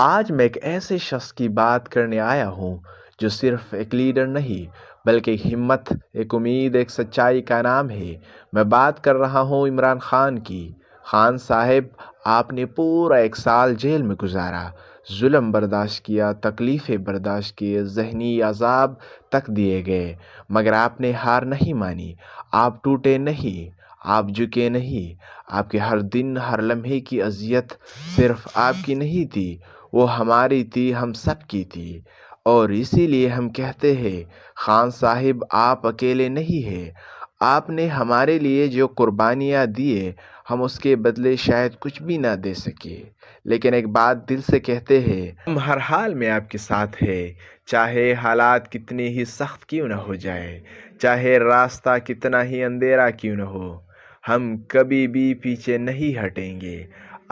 آج میں ایک ایسے شخص کی بات کرنے آیا ہوں جو صرف ایک لیڈر نہیں بلکہ ایک ہمت، ایک امید، ایک سچائی کا نام ہے۔ میں بات کر رہا ہوں عمران خان کی۔ خان صاحب، آپ نے پورا 1 سال جیل میں گزارا، ظلم برداشت کیا، تکلیفیں برداشت کیے، ذہنی عذاب تک دیے گئے، مگر آپ نے ہار نہیں مانی۔ آپ ٹوٹے نہیں، آپ جھکے نہیں۔ آپ کے ہر دن، ہر لمحے کی اذیت صرف آپ کی نہیں تھی، وہ ہماری تھی، ہم سب کی تھی۔ اور اسی لیے ہم کہتے ہیں، خان صاحب آپ اکیلے نہیں ہیں۔ آپ نے ہمارے لیے جو قربانیاں دیے، ہم اس کے بدلے شاید کچھ بھی نہ دے سکے، لیکن ایک بات دل سے کہتے ہیں، ہم ہر حال میں آپ کے ساتھ ہیں، چاہے حالات کتنے ہی سخت کیوں نہ ہو جائے، چاہے راستہ کتنا ہی اندھیرا کیوں نہ ہو، ہم کبھی بھی پیچھے نہیں ہٹیں گے۔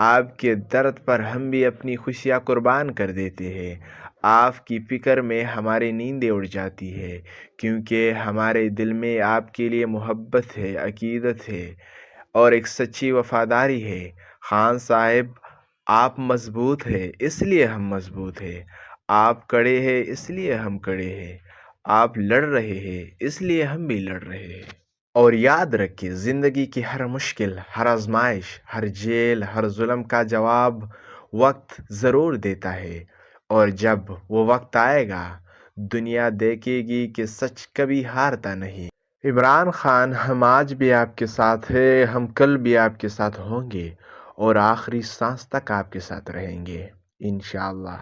آپ کے درد پر ہم بھی اپنی خوشیاں قربان کر دیتے ہیں۔ آپ کی فکر میں ہماری نیندیں اڑ جاتی ہے، کیونکہ ہمارے دل میں آپ کے لیے محبت ہے، عقیدت ہے اور ایک سچی وفاداری ہے۔ خان صاحب، آپ مضبوط ہیں، اس لیے ہم مضبوط ہیں۔ آپ کڑے ہیں، اس لیے ہم کڑے ہیں۔ آپ لڑ رہے ہیں، اس لیے ہم بھی لڑ رہے ہیں۔ اور یاد رکھیں، زندگی کی ہر مشکل، ہر آزمائش، ہر جیل، ہر ظلم کا جواب وقت ضرور دیتا ہے، اور جب وہ وقت آئے گا، دنیا دیکھے گی کہ سچ کبھی ہارتا نہیں۔ عمران خان، ہم آج بھی آپ کے ساتھ ہیں، ہم کل بھی آپ کے ساتھ ہوں گے، اور آخری سانس تک آپ کے ساتھ رہیں گے، انشاءاللہ۔